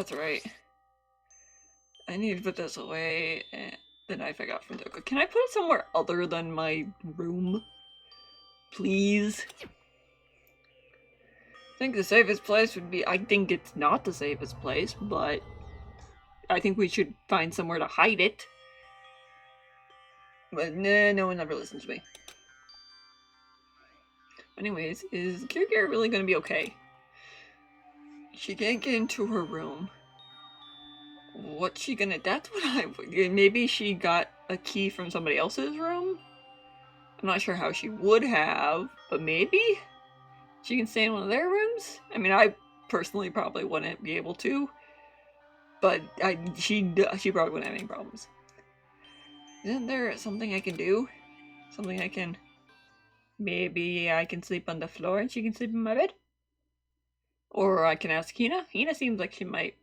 that's right. I need to put this away. And the knife I got from Doka. Can I put it somewhere other than my room? Please? I think the safest place would be... I think it's not the safest place, but... I think we should find somewhere to hide it. But nah, no one ever listens to me. Anyways, is Kirigiri really gonna be okay? She can't get into her room. What's she gonna... That's what I... Maybe she got a key from somebody else's room? I'm not sure how she would have, but maybe? She can stay in one of their rooms? I mean, I personally probably wouldn't be able to. But she probably wouldn't have any problems. Isn't there something I can do? Something I can... Maybe I can sleep on the floor and she can sleep in my bed? Or I can ask Hina. Hina seems like she might...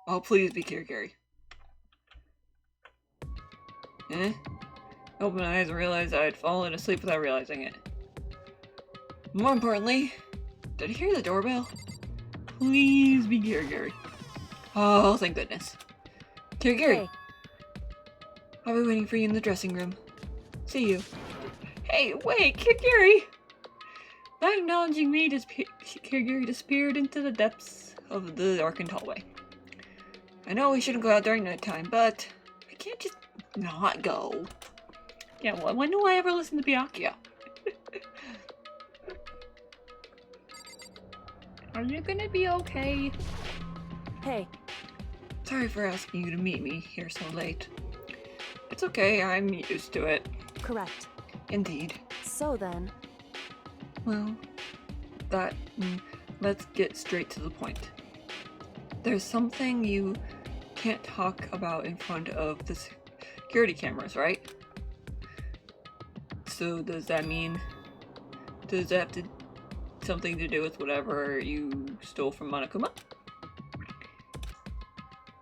Oh, please be Kirigiri. Eh? Open my eyes and realized I had fallen asleep without realizing it. More importantly, did I hear the doorbell? Please be Kirigiri. Oh, thank goodness. Kirigiri! Hey. I'll be waiting for you in the dressing room. See you. Hey, wait, Kirigiri! Not acknowledging me, Kirigiri disappeared into the depths of the darkened hallway. I know we shouldn't go out during nighttime, but I can't just not go. Yeah, well, when do I ever listen to Byakuya? Are you gonna be okay? Hey. Sorry for asking you to meet me here so late. It's okay, I'm used to it. Correct. Indeed. So then... Well, let's get straight to the point. There's something you can't talk about in front of the security cameras, right? So does that mean... Does that have to... something to do with whatever you stole from Monokuma?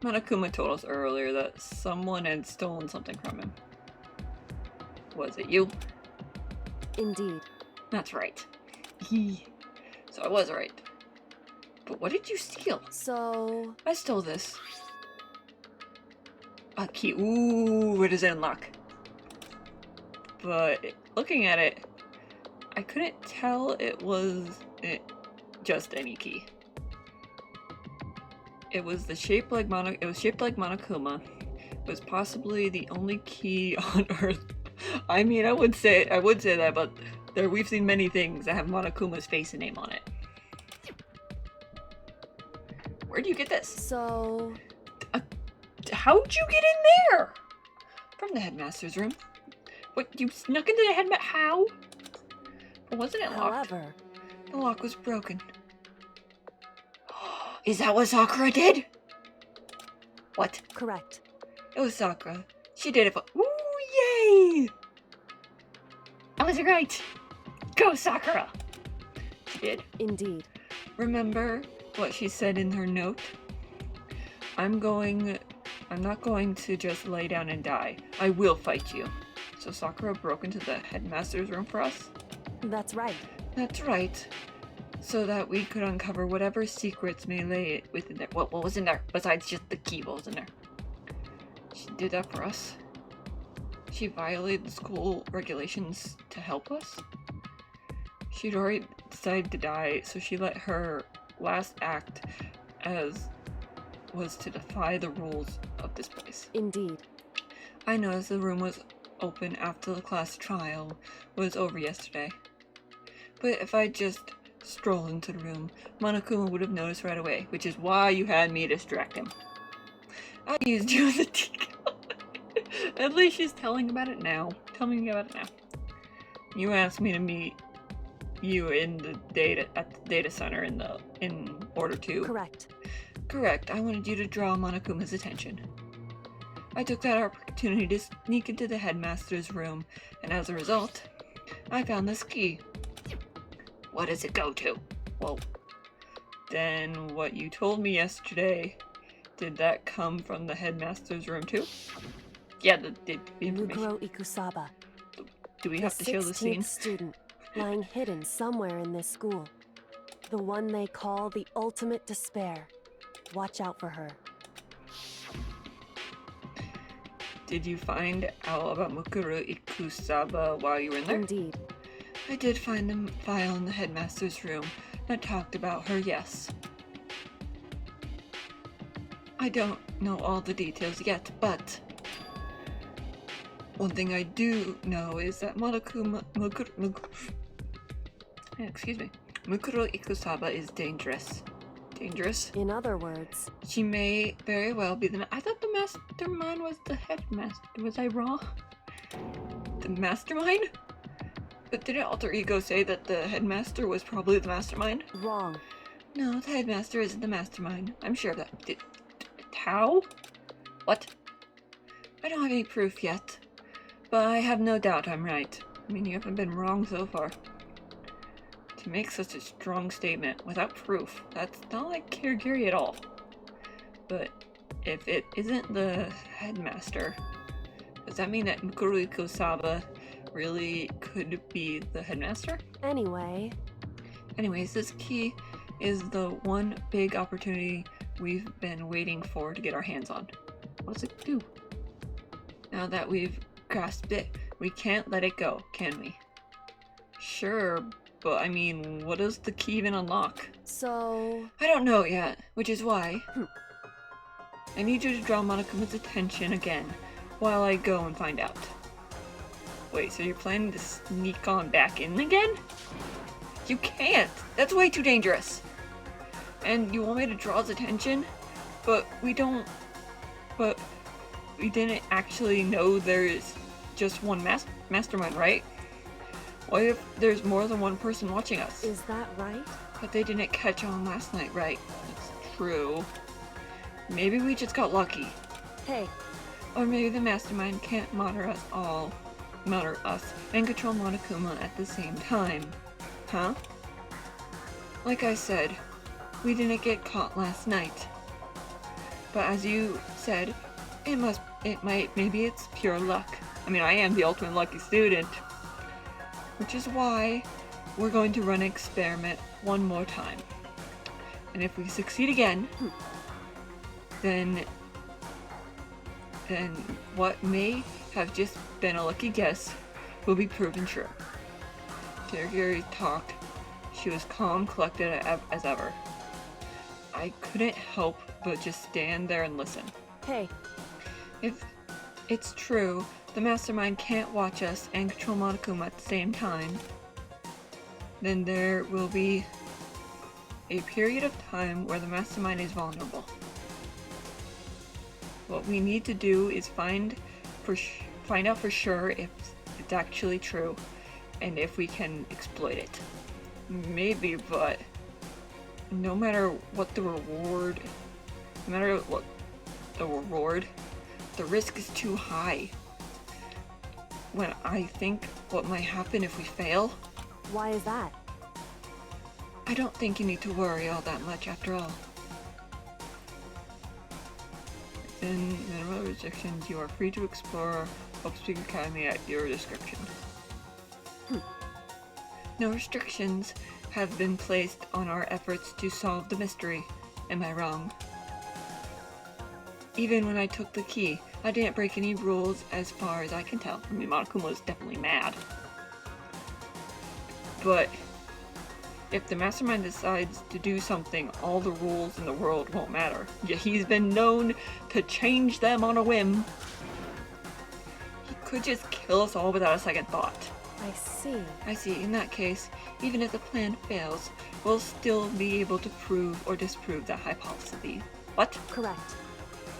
Monokuma told us earlier that someone had stolen something from him. Was it you? Indeed. That's right. So I was right. But what did you steal? So... I stole this. A key. Ooh, what does it unlock? But looking at it, I couldn't tell it was just any key. It was shaped like Monokuma. It was possibly the only key on Earth. I mean, I would say that, but we've seen many things that have Monokuma's face and name on it. Where do you get this? So... How'd you get in there? From the headmaster's room. What, you snuck into the headmaster? How? Or wasn't it locked? However... The lock was broken. Is that what Sakura did? What? Correct. It was Sakura. She did it for— Ooh, yay! I was right! Go, Sakura! She did. Indeed. Remember what she said in her note? I'm not going to just lay down and die. I will fight you. So Sakura broke into the headmaster's room for us? That's right. That's right. So that we could uncover whatever secrets may lay within there. What was in there? Besides just the key, what was in there? She did that for us. She violated the school regulations to help us. She'd already decided to die, so she let her last act was to defy the rules of this place. Indeed. I noticed the room was open after the class trial was over yesterday. But if I just strolled into the room, Monokuma would have noticed right away, which is why you had me distract him. I used you as a decoy. At least she's telling about it now. Tell me about it now. You asked me to meet you at the data center in order to... Correct. Correct. I wanted you to draw Monokuma's attention. I took that opportunity to sneak into the headmaster's room, and as a result, I found this key. What does it go to? Well, then what you told me yesterday, did that come from the headmaster's room too? Yeah, the information. Mukuro Ikusaba. Do we have to show the scene? The 16th student, lying hidden somewhere in this school. The one they call the ultimate despair. Watch out for her. Did you find out about Mukuru Ikusaba while you were in there? Indeed. I did find the file in the headmaster's room that talked about her, yes. I don't know all the details yet, but one thing I do know is that Mukuru Ikusaba is dangerous. Dangerous? In other words, She may very well be the I thought the mastermind was the headmaster. Was I wrong? The mastermind? But didn't Alter Ego say that the headmaster was probably the mastermind? wrong. No, the headmaster isn't the mastermind. I'm sure of that. How? What? I don't have any proof yet, but I have no doubt I'm right. I mean, you haven't been wrong so far. To make such a strong statement without proof, that's not like Kirigiri at all. But if it isn't the headmaster, does that mean that Mukuru Ikusaba really could be the headmaster? Anyways, this key is the one big opportunity we've been waiting for to get our hands on. What does it do? Now that we've grasped it, we can't let it go, can we? Sure, but I mean, what does the key even unlock? so... I don't know yet, which is why I need you to draw Monokuma's attention again while I go and find out. Wait, so you're planning to sneak on back in again? You can't! That's way too dangerous! And you want me to draw his attention? But we didn't actually know there's just one mastermind, right? What if there's more than one person watching us? Is that right? But they didn't catch on last night, right? That's true. Maybe we just got lucky. Hey, Or maybe the mastermind can't monitor us and control Monokuma at the same time. Huh? Like I said, we didn't get caught last night. But as you said, maybe it's pure luck. I mean, I am the ultimate lucky student. Which is why we're going to run an experiment one more time. And if we succeed again, then what may have just been a lucky guess will be proven true. Kirigiri talked. She was calm, collected as ever. I couldn't help but just stand there and listen. hey, If it's true, the mastermind can't watch us and control Monokuma at the same time, then there will be a period of time where the mastermind is vulnerable. What we need to do is find out for sure if it's actually true and if we can exploit it. Maybe, but no matter what the reward, the risk is too high. When I think what might happen if we fail, why is that? I don't think you need to worry all that much after all. In mineral restrictions, you are free to explore Hope Speak Academy at your discretion. No restrictions have been placed on our efforts to solve the mystery. Am I wrong? Even when I took the key, I didn't break any rules as far as I can tell. I mean, Monokuma was definitely mad. But if the mastermind decides to do something, all the rules in the world won't matter. Yet he's been known to change them on a whim. He could just kill us all without a second thought. I see. I see. In that case, even if the plan fails, we'll still be able to prove or disprove that hypothesis. What? Correct.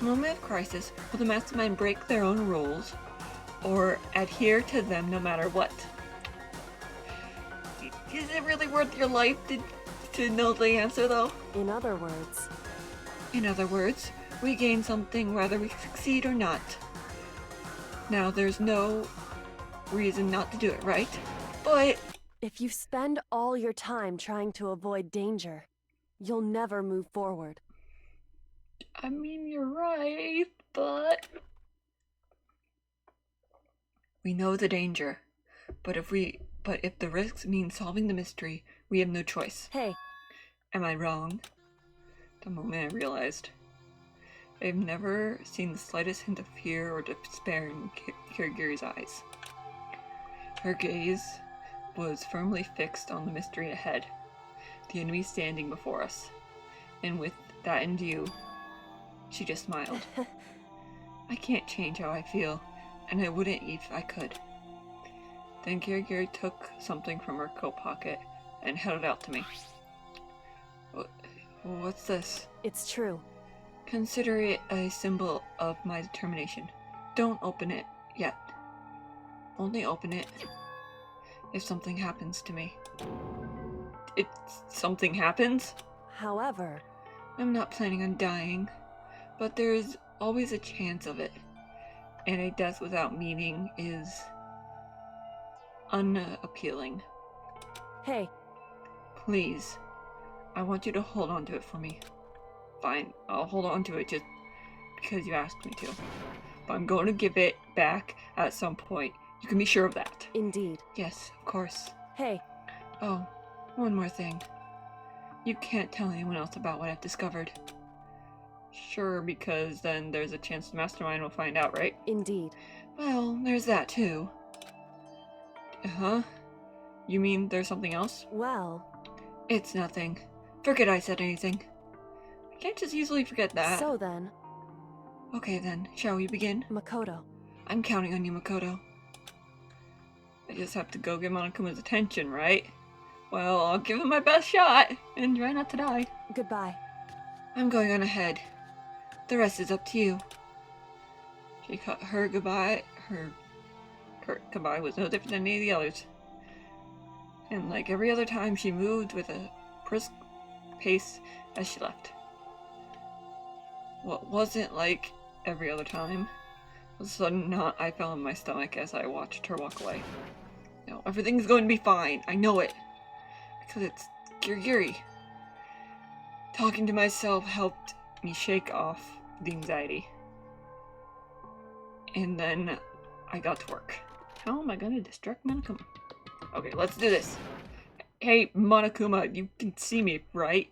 In a moment of crisis, will the mastermind break their own rules or adhere to them no matter what? Is it really worth your life to know the answer, though? In other words, we gain something whether we succeed or not. Now, there's no reason not to do it, right? But if you spend all your time trying to avoid danger, you'll never move forward. I mean, you're right, but we know the danger. But if the risks mean solving the mystery, we have no choice. Hey, Am I wrong? The moment I realized. I've never seen the slightest hint of fear or despair in Kirigiri's eyes. Her gaze was firmly fixed on the mystery ahead, the enemy standing before us. And with that in view, she just smiled. I can't change how I feel, and I wouldn't if I could. Then Kirigiri took something from her coat pocket and held it out to me. What's this? It's true. Consider it a symbol of my determination. Don't open it yet. Only open it if something happens to me. If something happens? However, I'm not planning on dying, but there is always a chance of it. And a death without meaning is unappealing. hey, Please, I want you to hold on to it for me. Fine, I'll hold on to it just because you asked me to. But I'm going to give it back at some point. You can be sure of that. indeed. Yes, of course. Hey, Oh, one more thing. You can't tell anyone else about what I've discovered. Sure, because then there's a chance the Mastermind will find out, right? indeed. Well, there's that too. Huh? You mean there's something else? Well, It's nothing. Forget I said anything. I can't just easily forget that. so then, Okay then, shall we begin? Makoto. I'm counting on you, Makoto. I just have to go get Monokuma's attention, right? Well, I'll give him my best shot, and try not to die. Goodbye. I'm going on ahead. The rest is up to you. She cut her goodbye. Her goodbye was no different than any of the others. And like every other time, she moved with a brisk pace as she left. What wasn't like every other time was a sudden knot I felt in my stomach as I watched her walk away. No, everything's going to be fine. I know it. Because it's Kirigiri. Talking to myself helped me shake off the anxiety. And then I got to work. How am I going to distract Monokuma? Okay, let's do this. Hey, Monokuma, you can see me, right?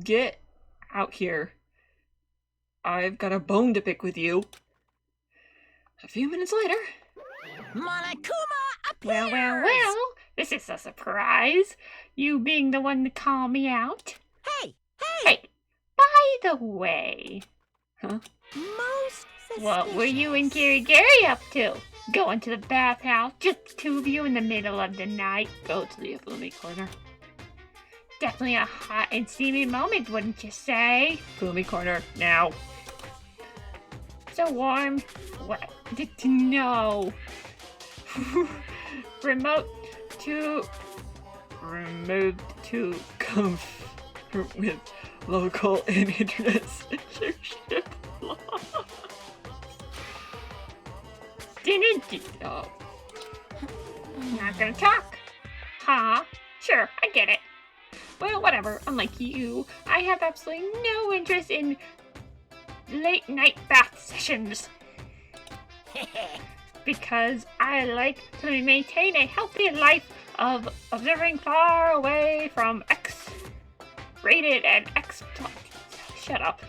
Get out here. I've got a bone to pick with you. A few minutes later. Monokuma appears! Well, this is a surprise. You being the one to call me out. Hey, Hey, by the way, most suspicious. what were you and Kirigiri up to? Going to the bathhouse, just two of you in the middle of the night. Go to the gloomy corner. Definitely a hot and steamy moment, wouldn't you say? Gloomy corner, now. So warm. What? No. Removed to Comfort with local and internet censorship law. didn't you? Oh, Not gonna talk. Huh? Sure, I get it. Well, whatever. Unlike you, I have absolutely no interest in late night bath sessions. Because I like to maintain a healthy life of observing far away from X-rated and X... Shut up.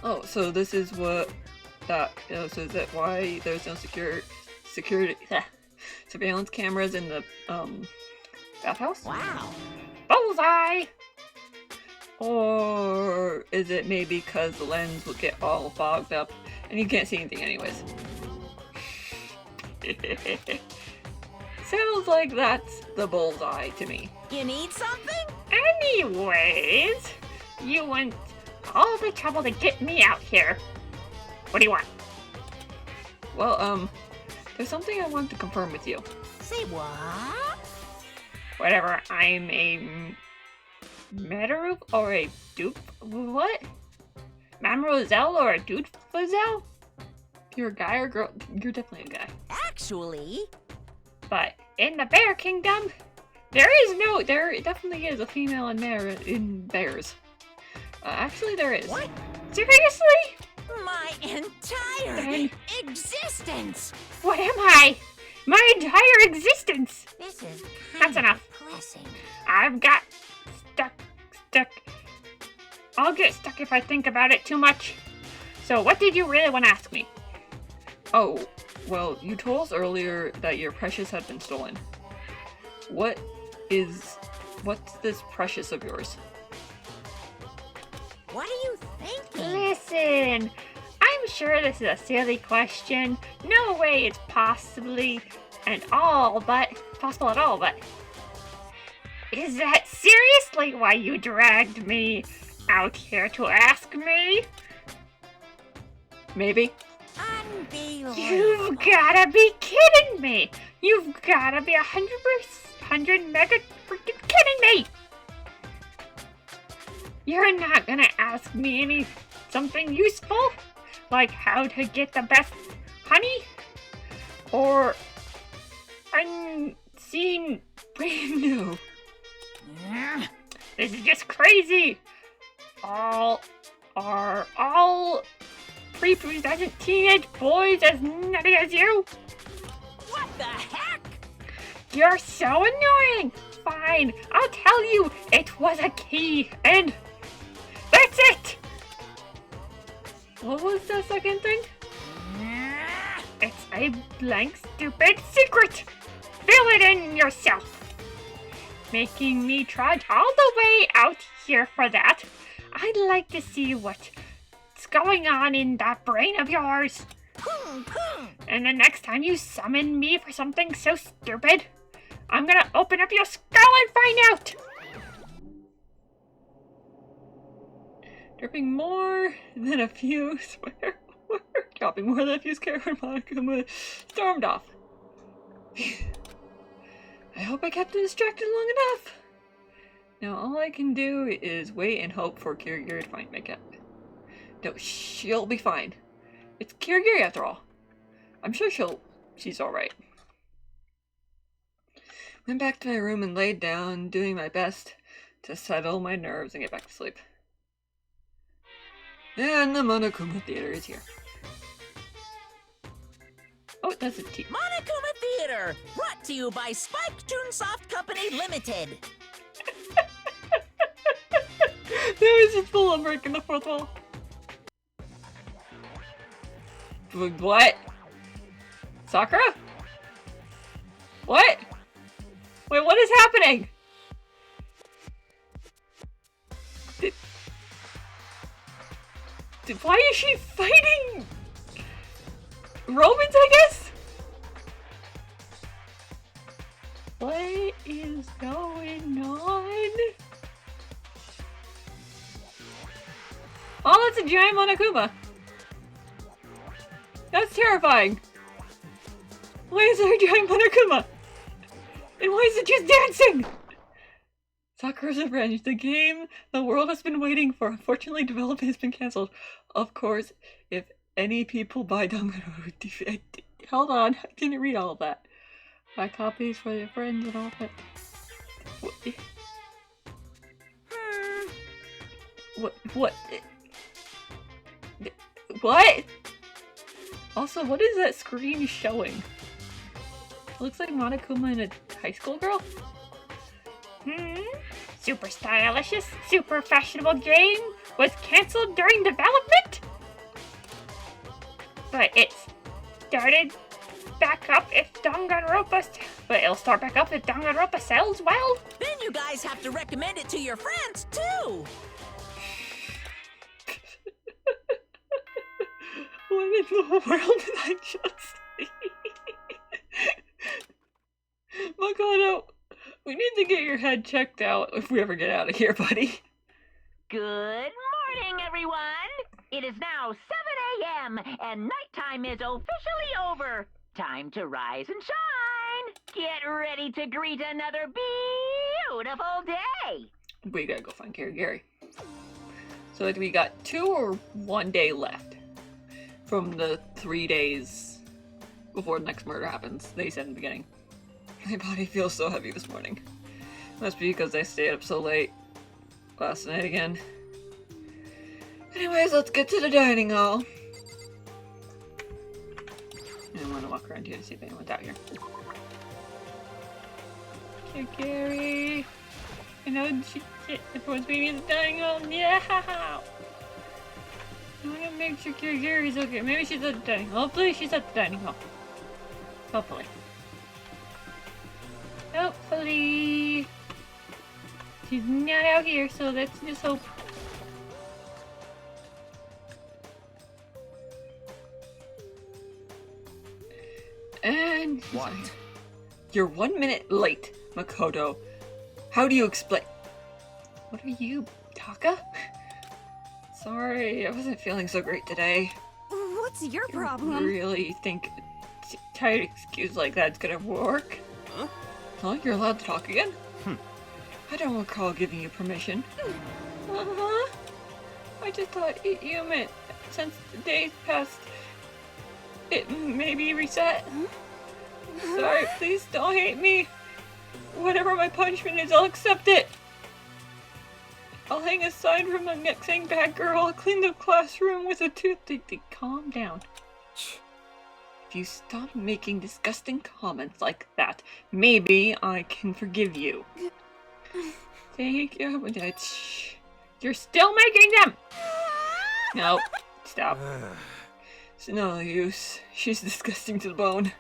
oh, so this is what that. So is that why there's no security surveillance cameras in the bathhouse? Wow. Bullseye! Or is it maybe because the lens will get all fogged up and you can't see anything anyways? Sounds like that's the bullseye to me. You need something? Anyways, you went all the trouble to get me out here. What do you want? Well, there's something I want to confirm with you. Say what? Whatever, I'm a Metaroop or a dupe? What? Mamroselle or a dupefazel? You're a guy or girl? You're definitely a guy. Actually, But in the Bear Kingdom, there definitely is a female in bears. Actually, there is. what? Seriously? My entire Then- existence! What am I? My entire existence! This is That's enough. depressing. I've got stuck. I'll get stuck if I think about it too much. So what did you really want to ask me? Oh, well, you told us earlier that your precious had been stolen. What's this precious of yours? What are you thinking? Listen, I'm sure this is a silly question. No way it's possible at all, but is that seriously why you dragged me out here to ask me? Maybe. Unbelievable. You've gotta be kidding me! You've gotta be 100 mega freaking kidding me! You're not gonna ask me something useful? Like how to get the best honey? Or unseen No. This is just crazy! All prepubescent teenage boys as nutty as you? What the heck? You're so annoying! Fine, I'll tell you, it was a key, and that's it! What was the second thing? It's a blank, stupid secret! Fill it in yourself! Making me trudge all the way out here for that. I'd like to see what's going on in that brain of yours. And the next time you summon me for something so stupid, I'm gonna open up your skull and find out! Dropping more than a fuse. Dropping more than a fuse care when Monokuma stormed off. I hope I kept it distracted long enough. Now all I can do is wait and hope for Kirigiri to find makeup. No, she'll be fine. It's Kirigiri after all. I'm sure she's alright. Went back to my room and laid down, doing my best to settle my nerves and get back to sleep. And the Monokuma Theater is here. Oh, that's a T. Monokuma Theater, brought to you by Spike Toonsoft Company Limited. There was just full on breaking the fourth wall. What? Sakura? What? Wait, what is happening? Why is she fighting Romans, I guess? What is going on? Oh, that's a giant Monokuma. That's terrifying. Why is there a giant Monokuma? And why is it just dancing? Sakura's Revenge, the game the world has been waiting for. Unfortunately, development has been cancelled. Of course, if any people buy DanganRonpa, hold on, I didn't read all of that. Buy copies for your friends and all that. What? What? Also, what is that screen showing? It looks like Monokuma and a high school girl? Super stylish, super fashionable game was cancelled during development? But it started back up if DanganRonpa, but it'll start back up if DanganRonpa sells well? Then you guys have to recommend it to your friends, too. What in the world did I just see? Makoto, we need to get your head checked out if we ever get out of here, buddy. Good morning, everyone! It is now 7 a.m. and nighttime is officially over. Time to rise and shine! Get ready to greet another beautiful day! We gotta go find Kirigiri. So we got 2 or 1 day left from the 3 days before the next murder happens, they said in the beginning. My body feels so heavy this morning. Must be because I stayed up so late last night again. Anyways, let's get to the dining hall. I want to walk around here to see if anyone's out here. Kirigiri! I know if it was maybe in the dining hall. Yeah! I want to make sure Gary's okay. Maybe she's at the dining hall. Hopefully she's at the dining hall. Hopefully. Hopefully. She's not out here, so let's just hope. And What? you're 1 minute late, Makoto. How do you explain? What are you, Taka? Sorry, I wasn't feeling so great today. What's your You problem? really think a tight excuse like that's gonna work? Huh? Huh? You're allowed to talk again? Hmm. I don't recall giving you permission. Uh-huh. I just thought you meant since the days passed, it maybe reset. Sorry, please don't hate me. Whatever my punishment is, I'll accept it. I'll hang a sign from the next saying bad girl. I'll clean the classroom with a toothpick. Calm down. If you stop making disgusting comments like that, maybe I can forgive you. Thank you, but you're still making them! No, stop. It's no use. She's disgusting to the bone.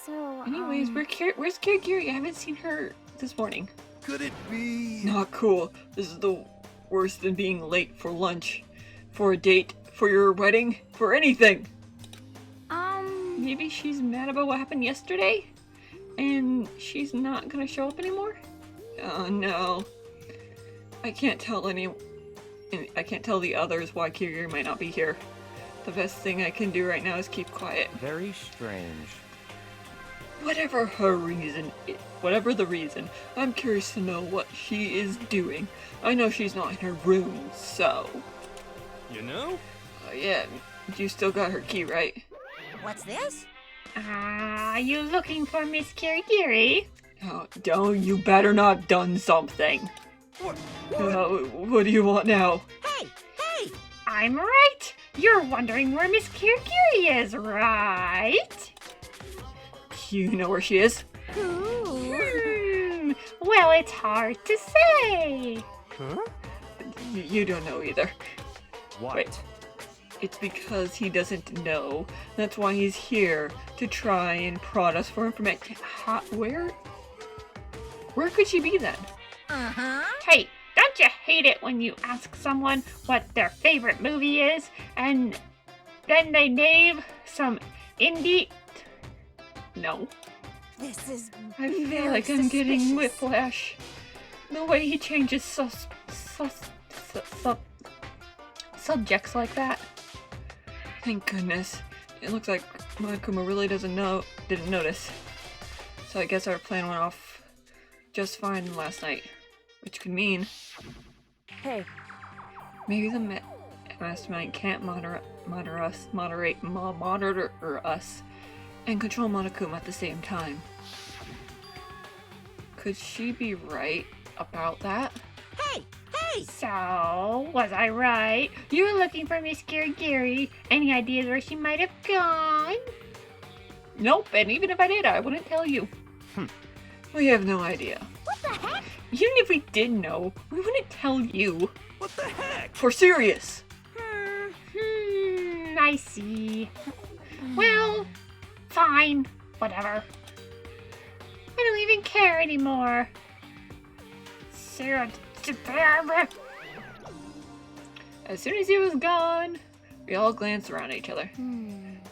So, Anyways, where's Kirigiri? I haven't seen her this morning. Could it be? Not cool. This is the worse than being late for lunch, for a date, for your wedding, for anything. Maybe she's mad about what happened yesterday, and she's not gonna show up anymore. Oh no. I can't tell the others why Kirigiri might not be here. The best thing I can do right now is keep quiet. Very strange. Whatever the reason, I'm curious to know what she is doing. I know she's not in her room, so... You know? Yeah, you still got her key, right? What's this? Are you looking for Miss Kirigiri? Oh, don't, you better not done something. What? What do you want now? Hey! Hey! I'm right! You're wondering where Miss Kirigiri is, right? You know where she is? Well, it's hard to say. Huh? You don't know either. What? Wait. It's because he doesn't know. That's why he's here, to try and prod us for information. Where could she be then? Uh-huh. Hey, don't you hate it when you ask someone what their favorite movie is, and then they name some indie... No. this is I feel very like I'm getting suspicious. whiplash. The way he changes subjects like that. Thank goodness. It looks like Monokuma really didn't notice. So I guess our plan went off just fine last night. Which could mean Hey, maybe the mastermind can't monitor us and control Monokuma at the same time. Could she be right about that? Hey! Hey! So, was I right? You're looking for Miss Kirigiri. Any ideas where she might have gone? Nope, and even if I did, I wouldn't tell you. We have no idea. What the heck? Even if we did know, we wouldn't tell you. What the heck? For serious. I see. Well, fine. Whatever. I don't even care anymore. As soon as he was gone, we all glanced around at each other.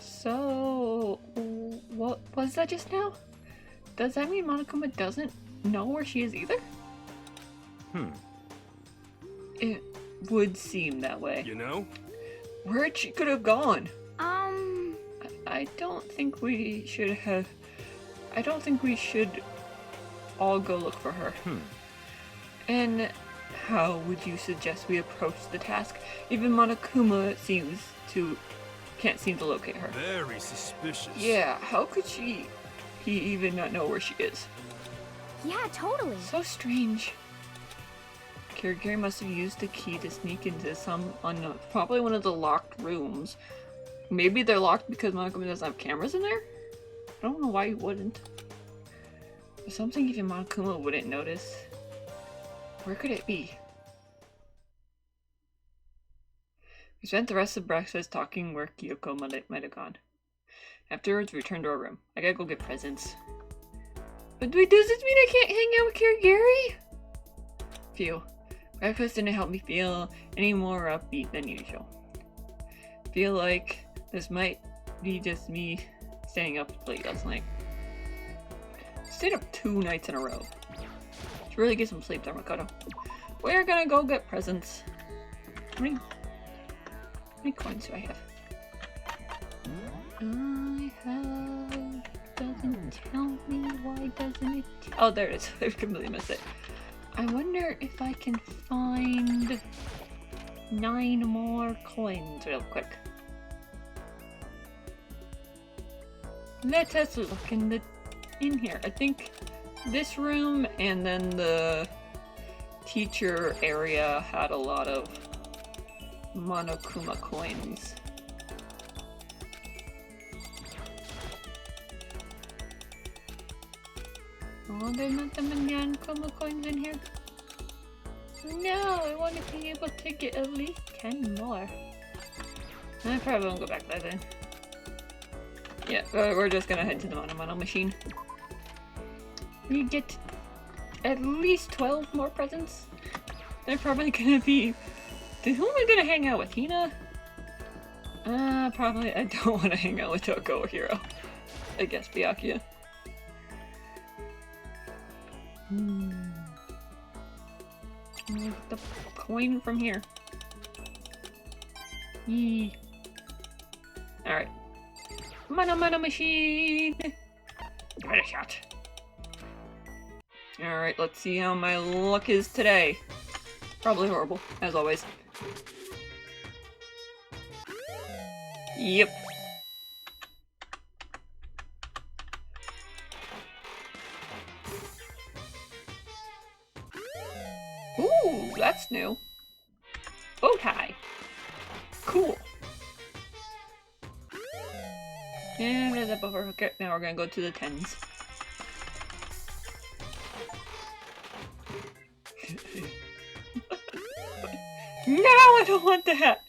So, what was that just now? Does that mean Monokuma doesn't know where she is either? It would seem that way. You know? Where'd she could have gone? I don't think we should all go look for her. And how would you suggest we approach the task? Even Monokuma can't seem to locate her. Very suspicious. Yeah, how could he even not know where she is? yeah, totally. So strange. Kirigiri must have used the key to sneak into some unknown, probably one of the locked rooms. Maybe they're locked because Monokuma doesn't have cameras in there? I don't know why he wouldn't. Or something even Monokuma wouldn't notice. Where could it be? We spent the rest of breakfast talking where Kyoko might have gone. Afterwards, we returned to our room. I gotta go get presents. But wait, does this mean I can't hang out with Gary? Phew. Breakfast didn't help me feel any more upbeat than usual. Feel like this might be just me staying up late last night. Stayed up 2 nights in a row. Should really get some sleep there, Makoto. We're gonna go get presents. How many coins do I have? I have... Doesn't tell me. Why doesn't it? Oh, there it is. I completely missed it. I wonder if I can find 9 more coins real quick. Let us look in here. I think this room and then the teacher area had a lot of Monokuma coins. Oh, there's not the Monokuma coins in here? No, I want to be able to get at least 10 more. I probably won't go back there then. Yeah, we're just gonna head to the Mono machine. We get at least 12 more presents. They're probably gonna be... Who am I gonna hang out with? Hina? Probably I don't want to hang out with Toko or Hiro. I guess Byakuya. Get the coin from here. Yee. Alright. Mono machine! Give it a shot. Alright, let's see how my luck is today. Probably horrible, as always. Yep. Ooh, that's new. Bow tie. Cool. And there's that buffer. Okay, now we're gonna go to the 10s. No, I don't want that!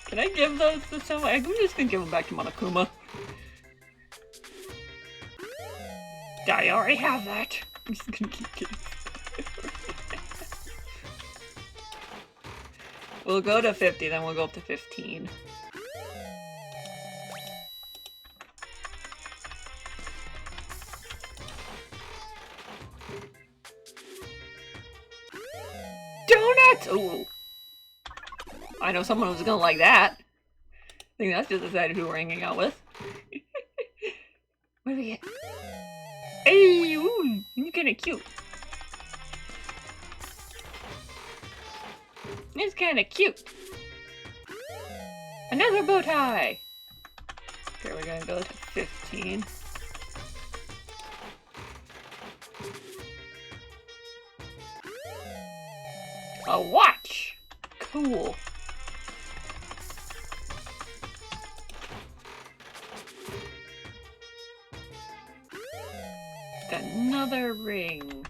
Can I give those to someone? I'm just gonna give them back to Monokuma. I already have that. I'm just gonna keep getting We'll go to 50, then we'll go up to 15. Donuts! Ooh. I know someone who's gonna like that. I think that's just decided who we're hanging out with. What do we get? Hey, ooh, you're kinda cute. It's kinda cute. Another bow tie! Okay, we're gonna go to 15. A watch! Cool. Another ring.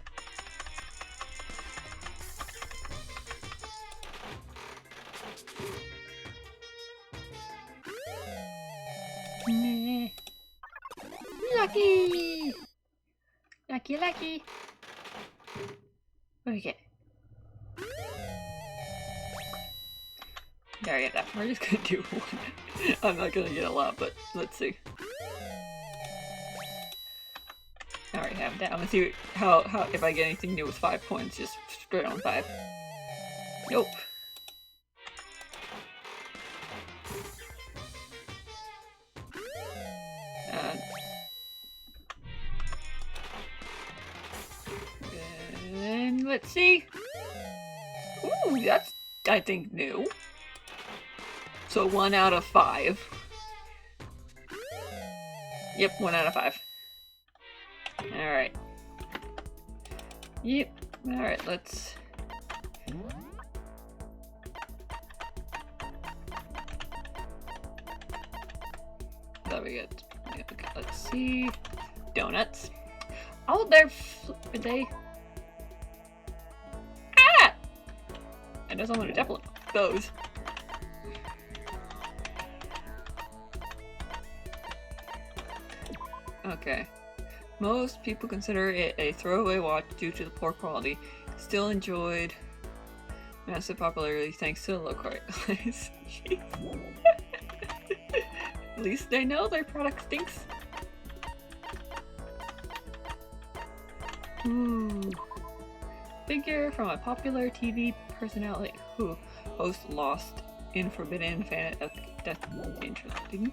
Nah. Lucky! Lucky, lucky. What do we get? There, I get that. We're just gonna do one. I'm not gonna get a lot, but let's see. I already have that. I'm gonna see how if I get anything new with 5 points, just straight on 5. Nope. And let's see. Ooh, that's, I think, new. So 1 out of 5. Yep, 1 out of 5. Alright. Yep. Alright, let's... That we get... Okay, let's see... Donuts. Oh, they're... Are they... I know someone who definitely goes. Okay. Most people consider it a throwaway watch due to the poor quality. Still enjoyed massive popularity thanks to the low price. At least they know their product stinks. Ooh. Figure from a popular TV personality who hosts Lost in Forbidden Fan. That's interesting.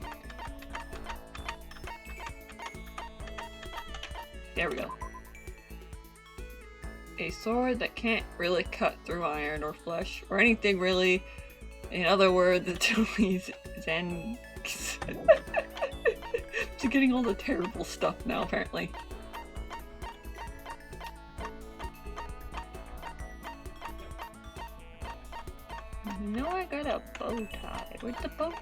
There we go. A sword that can't really cut through iron or flesh or anything really. In other words, it's only Zen. She's getting all the terrible stuff now, apparently. No, I got a bow tie. Where's the bow tie?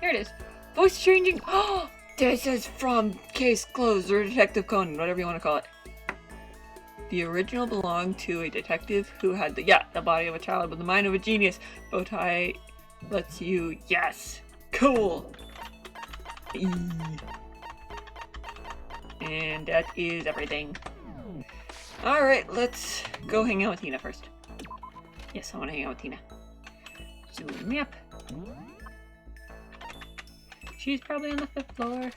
Here it is. Voice changing. Oh, this is from Case Closed or Detective Conan, whatever you want to call it. The original belonged to a detective who had the body of a child but the mind of a genius. Bow tie lets you, yes, cool. And that is everything. Alright, let's go hang out with Tina first. Yes, I want to hang out with Tina. Zoom map. She's probably on the 5th floor.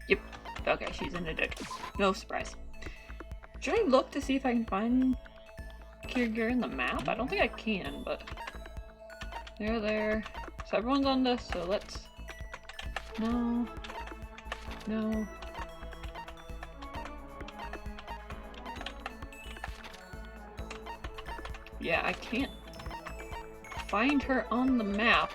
Yep. Okay, she's in the deck. No surprise. Should I look to see if I can find Kirger in the map? I don't think I can, but they're there. So everyone's on this, so let's... No. No. Yeah, I can't find her on the map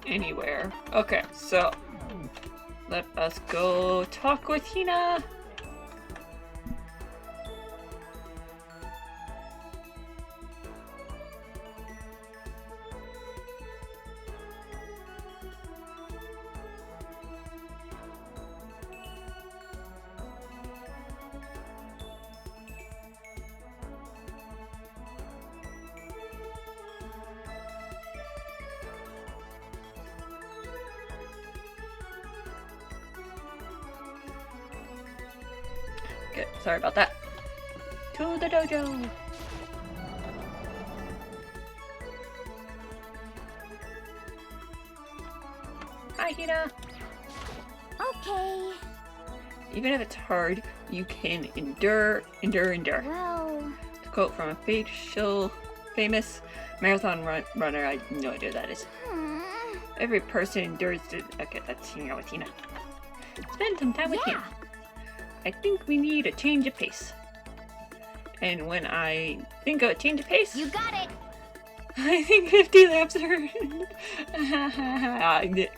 anywhere. Okay, so let us go talk with Tina. Good. Sorry about that. To the dojo! Hi, Tina! Okay. Even if it's hard, you can endure. Well, To quote from a famous marathon runner, I have no idea what that is. Every person endures to... Okay, that's hanging out with Tina. Spend some time with Tina. I think we need a change of pace. And when I think of a change of pace... You got it! I think 50 laps are...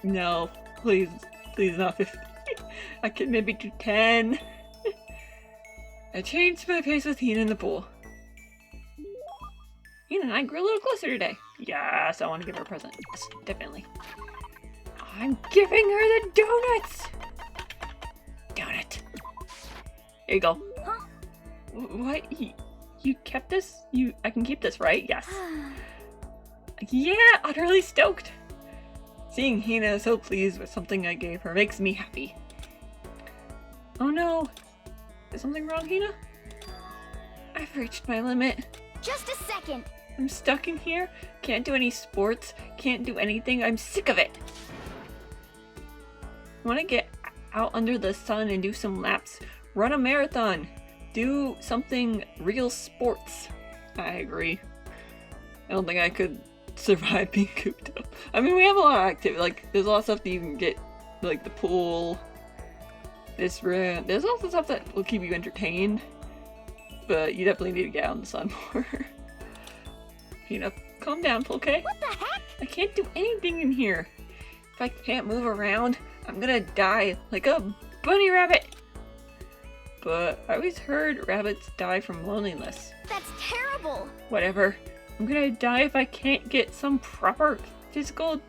No, please not 50. I can maybe do 10. I changed my pace with Tina in the pool. Tina and I grew a little closer today. Yes, I want to give her a present. Yes, definitely. I'm giving her the donuts! Donut. There you go. Huh? What? You kept this? I can keep this, right? Yes. Yeah, utterly stoked. Seeing Hina so pleased with something I gave her makes me happy. Oh no. Is something wrong, Hina? I've reached my limit. Just a second. I'm stuck in here. Can't do any sports. Can't do anything. I'm sick of it. Want to get out under the sun and do some laps. Run a marathon. Do something real sports. I agree. I don't think I could survive being cooped up. I mean, we have a lot of activity. Like, there's a lot of stuff that you can get, like the pool, this room. There's also stuff that will keep you entertained, but you definitely need to get out in the sun more. You know, calm down, okay? What the heck? I can't do anything in here. If I can't move around, I'm gonna die like a bunny rabbit. But I always heard rabbits die from loneliness. That's terrible. Whatever. I'm gonna die if I can't get some proper physical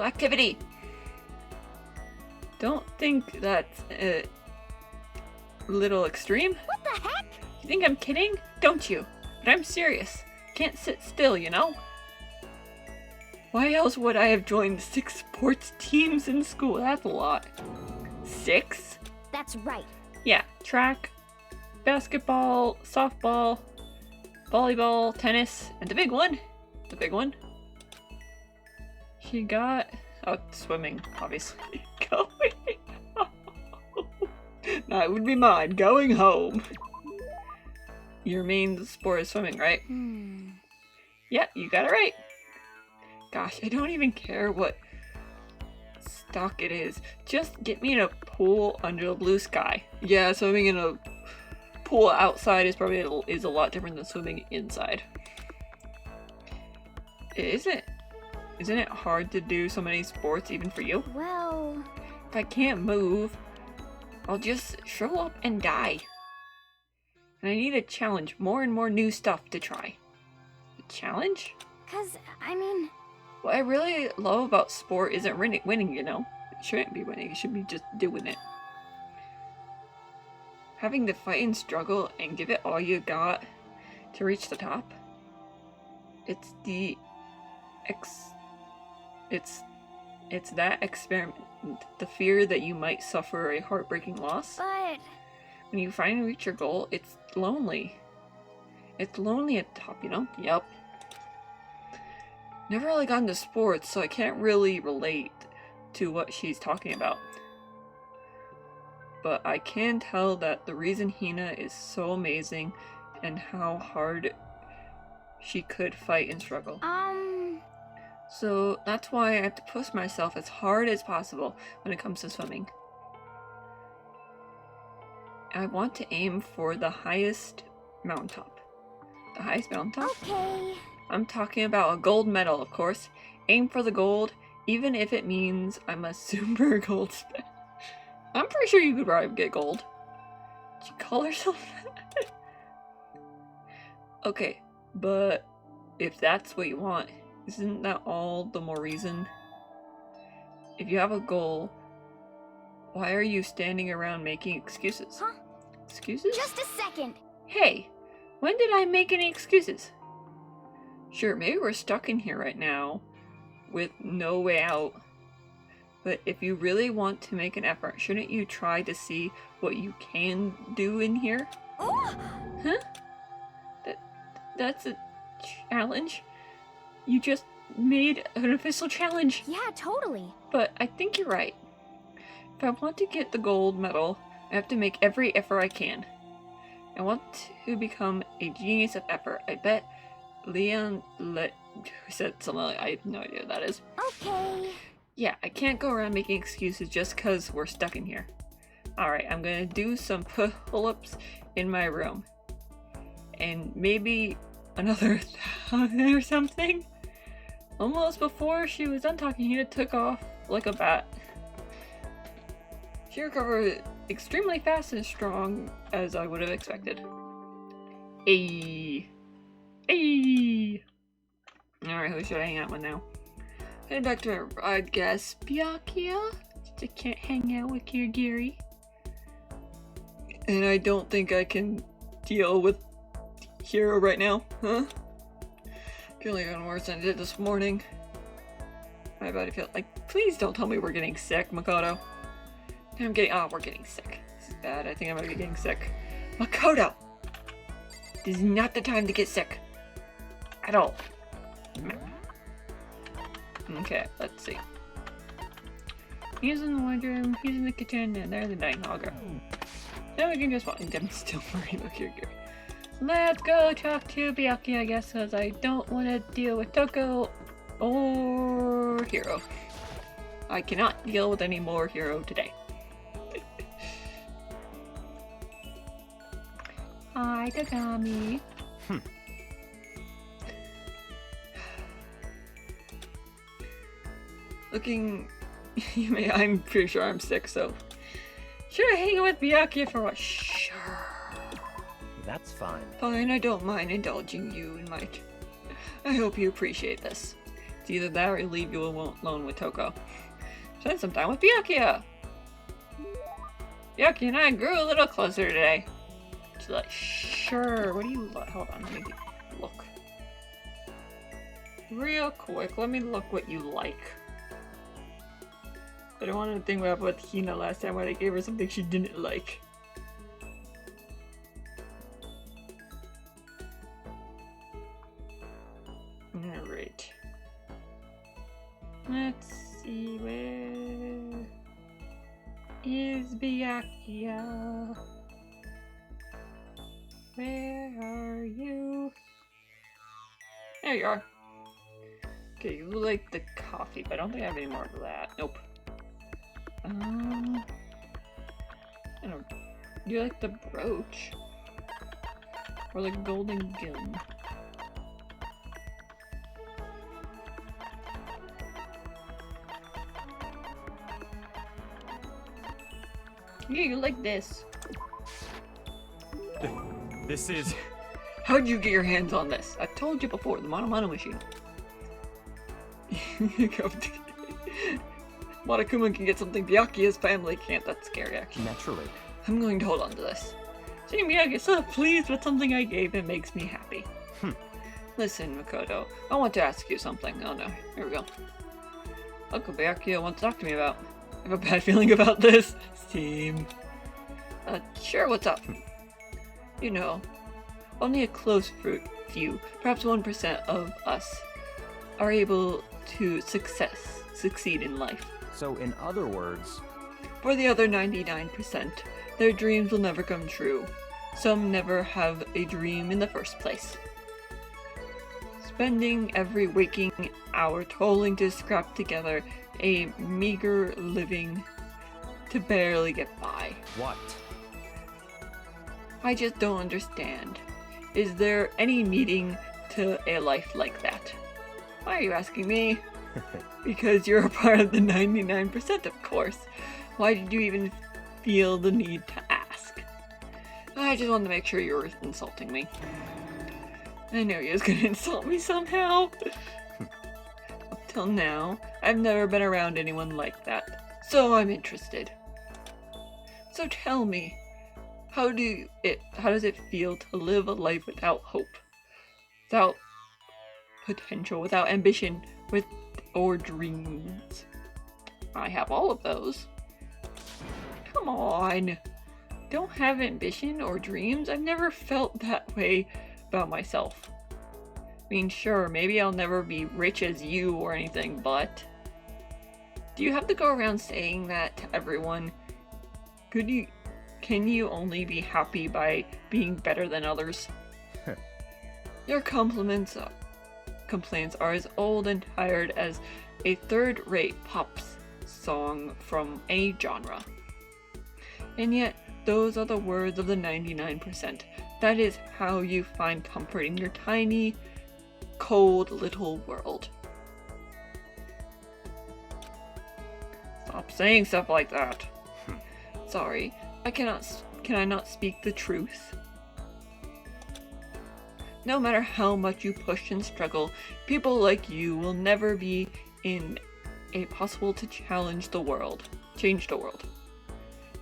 activity. don't think that's a little extreme. What the heck? You think I'm kidding? Don't you? But I'm serious. Can't sit still, you know? Why else would I have joined 6 sports teams in school? That's a lot. 6? That's right. Yeah, track, basketball, softball, volleyball, tennis, and the big one. She got... oh, swimming, obviously. Going home. That would be mine, going home. Your main sport is swimming, right? Yeah, you got it right. Gosh, I don't even care what stock it is. Just get me in a pool under the blue sky. Yeah, swimming in a pool outside is probably a lot different than swimming inside. Isn't it hard to do so many sports even for you? Well, If I can't move, I'll just shrivel up and die. And I need a challenge, more and more new stuff to try. A challenge? 'cause, I mean, What I really love about sport isn't winning, you know? It shouldn't be winning, it should be just doing it. Having to fight and struggle and give it all you got to reach the top. It's that experiment. The fear that you might suffer a heartbreaking loss. but When you finally reach your goal, it's lonely. It's lonely at the top, you know? Yep. Never really got into sports, so I can't really relate to what she's talking about. But I can tell that the reason Hina is so amazing and how hard she could fight and struggle. So that's why I have to push myself as hard as possible when it comes to swimming. I want to aim for the highest mountaintop. The highest mountaintop? okay. I'm talking about a gold medal, of course. Aim for the gold, even if it means I'm a super gold spin. I'm pretty sure you could probably get gold. Did you call herself that? Okay, but if that's what you want, isn't that all the more reason? If you have a goal, why are you standing around making excuses? Huh? Excuses? Just a second. Hey, when did I make any excuses? Sure, maybe we're stuck in here right now with no way out. But if you really want to make an effort, shouldn't you try to see what you can do in here? Oh! Huh? That's a challenge? You just made an official challenge. Yeah, totally. But I think you're right. If I want to get the gold medal, I have to make every effort I can. I want to become a genius of effort. I bet Leon said something like, I have no idea what that is. Okay. Yeah, I can't go around making excuses just because we're stuck in here. Alright, I'm gonna do some pull-ups in my room. And maybe another 1,000 or something? Almost before she was done talking, Hina took off like a bat. She recovered extremely fast and strong, as I would have expected. Ayy. Ayy. Alright, who should I hang out with now? Head back to her, I guess, Byakuya? I can't hang out with Kirigiri. And I don't think I can deal with Hiro right now, huh? Feeling even worse than I did this morning. My body feels like, please don't tell me we're getting sick, Makoto. We're getting sick. This is bad, I think I might be getting sick. Makoto! This is not the time to get sick. At all. Okay, let's see. He's in the wardrobe, he's in the kitchen, and there's the dining hall girl. Now we can just walk. I'm still worried about Kirigiri. Let's go talk to Byakuya, I guess, because I don't want to deal with Toko or Hiro. I cannot deal with any more Hiro today. Hi, Takami. Looking... I'm pretty sure I'm sick, so... Should I hang out with Byakuya for what? Sure. That's fine. Fine, I don't mind indulging you in my... I hope you appreciate this. It's either that or leave you alone with Toko. Spend some time with Byakuya! Yucky and I grew a little closer today. She's like, sure, what do you like? Hold on, let me look. Real quick, let me look what you like. I don't want to think about what Hina last time when I gave her something she didn't like. Alright. Let's see, where is Byakuya? Where are you? There you are. Okay, you like the coffee, but I don't think I have any more of that. Nope. I don't. You like the brooch? Or the golden gem? Yeah, you like this. This is... How'd you get your hands on this? I've told you before, the Mono machine. Monokuma can get something Byakuya's family can't. That's scary, actually. Naturally. I'm going to hold on to this. Seeing Miyagi so pleased with something I gave him makes me happy. Listen, Makoto, I want to ask you something. Oh no, here we go. Uncle Byakuya wants to talk to me about. I have a bad feeling about this. Steam. Sure, what's up? You know, only a close few, perhaps 1% of us, are able to succeed in life. So, in other words... For the other 99%, their dreams will never come true. Some never have a dream in the first place. Spending every waking hour toiling to scrap together a meager living to barely get by. What? I just don't understand. Is there any meaning to a life like that? Why are you asking me? Because you're a part of the 99%, of course. Why did you even feel the need to ask? I just wanted to make sure you were insulting me. I knew you was gonna insult me somehow. Up till now, I've never been around anyone like that, so I'm interested. So tell me, how does it feel to live a life without hope? Without potential, without ambition, or dreams? I have all of those. Come on. Don't have ambition or dreams? I've never felt that way about myself. I mean, sure, maybe I'll never be rich as you or anything, but do you have to go around saying that to everyone? Can you only be happy by being better than others? Your complaints are as old and tired as a third-rate pop song from any genre. And yet, those are the words of the 99%. That is how you find comfort in your tiny, cold little world. Stop saying stuff like that. Sorry, can I not speak the truth? No matter how much you push and struggle, people like you will never be in a possible to change the world.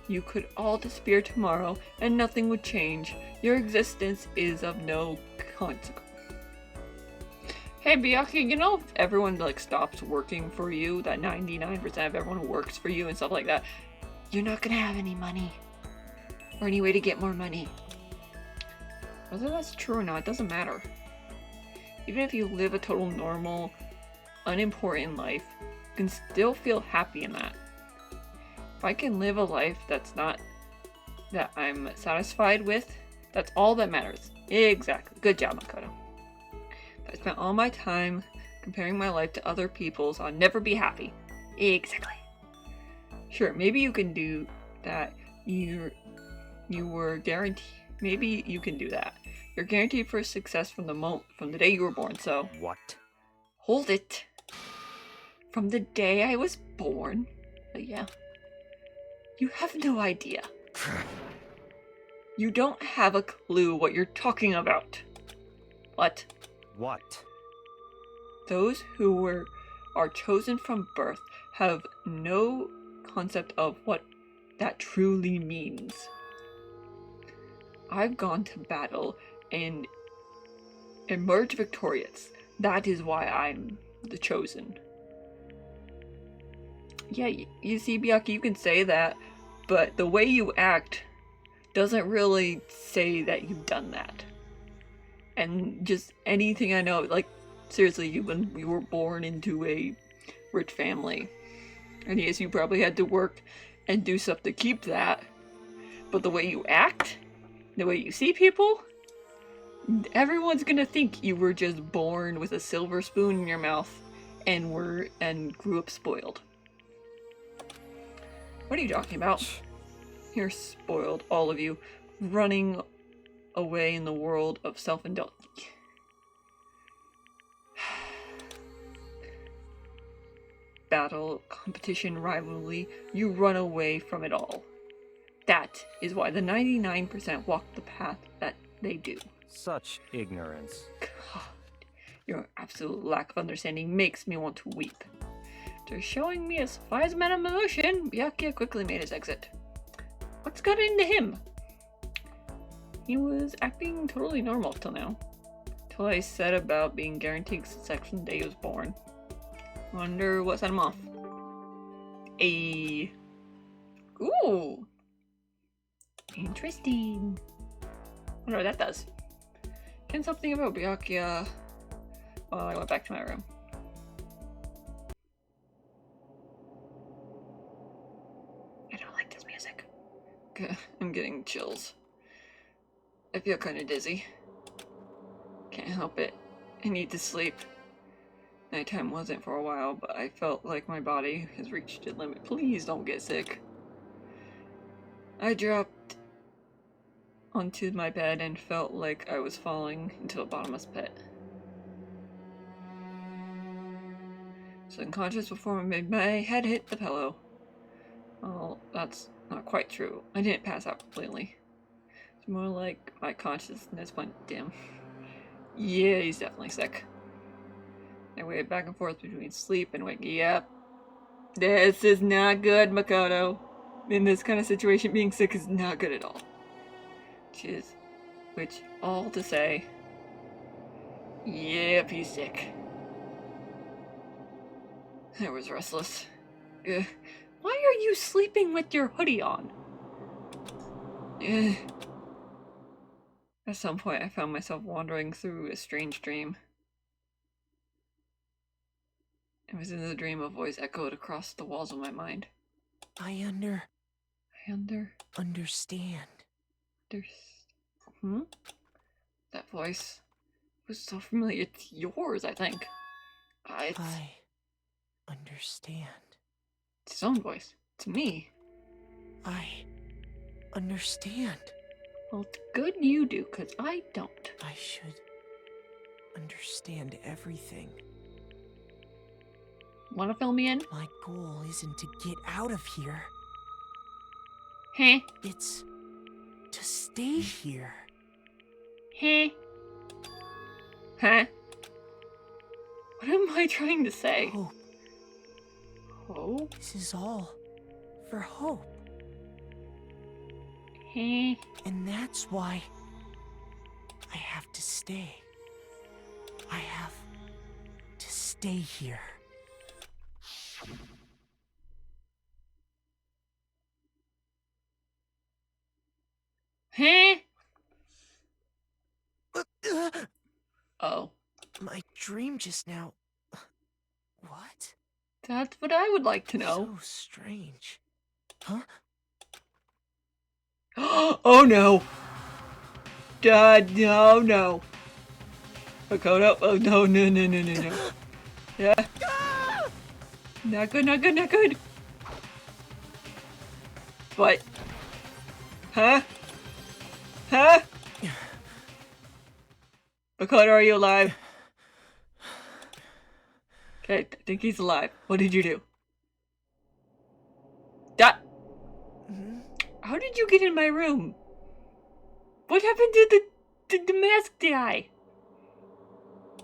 You could all disappear tomorrow and nothing would change. Your existence is of no consequence. Hey Byakuya, you know if everyone stops working for you, that 99% of everyone who works for you and stuff like that, you're not gonna have any money. Or any way to get more money. Whether that's true or not, it doesn't matter. Even if you live a total normal, unimportant life, you can still feel happy in that. If I can live a life that I'm satisfied with, that's all that matters. Exactly. Good job, Makoto. If I spent all my time comparing my life to other people's, I'll never be happy. Exactly. Sure, maybe you can do that. You were guaranteed. Maybe you can do that. You're guaranteed for success from the day you were born, so... What? Hold it. From the day I was born? Yeah. You have no idea. You don't have a clue what you're talking about. What? What? Those who are chosen from birth have no concept of what that truly means. I've gone to battle and emerged victorious. That is why I'm the chosen. Yeah, you see, Byakuya, you can say that, but the way you act doesn't really say that you've done that. And just anything I know, like, seriously, you were born into a rich family. And yes, you probably had to work and do stuff to keep that. But the way you act, the way you see people, everyone's gonna think you were just born with a silver spoon in your mouth and grew up spoiled. What are you talking about? You're spoiled, all of you, running away in the world of self-indulgence. Battle, competition, rivalry, you run away from it all. That is why the 99% walk the path that they do. Such ignorance. God, your absolute lack of understanding makes me want to weep. After showing me a surprise amount of emotion, Byakuya quickly made his exit. What's got into him? He was acting totally normal till now. Till I said about being guaranteed sex from the day he was born. Wonder what set him off. Ooh! Interesting. Wonder what that does. Can something about Byakuya while I went back to my room. I don't like this music. I'm getting chills. I feel kind of dizzy. Can't help it. I need to sleep. Nighttime wasn't for a while, but I felt like my body has reached its limit. Please don't get sick. I dropped onto my bed and felt like I was falling into a bottomless pit. I was unconscious before my head hit the pillow. Well, that's not quite true. I didn't pass out completely. It's more like my consciousness went dim. Yeah, he's definitely sick. I waited back and forth between sleep and wake. Yep. This is not good, Makoto. In this kind of situation, being sick is not good at all. Which all to say, yep, he's sick. I was restless. Why are you sleeping with your hoodie on? At some point, I found myself wandering through a strange dream. It was in the dream a voice echoed across the walls of my mind. I understand. That voice was so familiar. It's yours, I think. It's I understand. his own voice. It's me. I understand. Well, it's good you do, because I don't. I should understand everything. Want to fill me in? My goal isn't to get out of here. Huh? It's to stay here. Huh? Huh? What am I trying to say? Hope. Hope? This is all for hope. Huh? And that's why I have to stay. I have to stay here. Huh? Oh. My dream just now. What? That's what I would like to know. So strange. Huh? Oh no! No. Makoto, oh no. Yeah. Not good. What? Huh? Makoto, are you alive? Okay, I think he's alive. What did you do? How did you get in my room? What happened to the masked guy?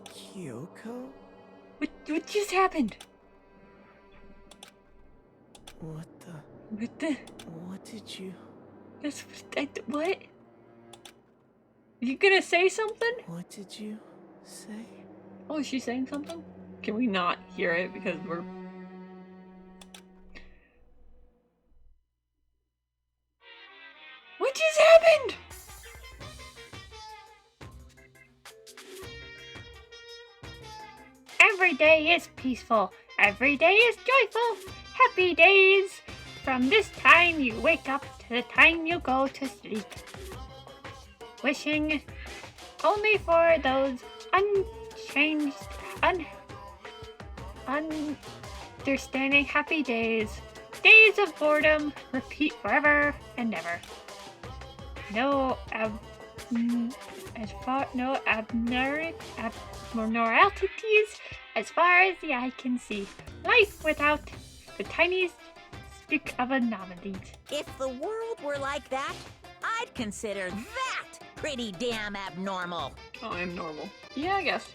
Kyoko? What just happened? What the? What the? What did you... That's what? You gonna say something? What did you say? Oh, is she saying something? Can we not hear it because we're... What just happened? Every day is peaceful. Every day is joyful. Happy days. From this time you wake up to the time you go to sleep. Wishing only for those unchanged, understanding happy days. Days of boredom repeat forever and ever. No abnormalities as far as the eye can see. Life without the tiniest speck of anomalies. If the world were like that, I'd consider that pretty damn abnormal. Oh, I'm normal. Yeah, I guess.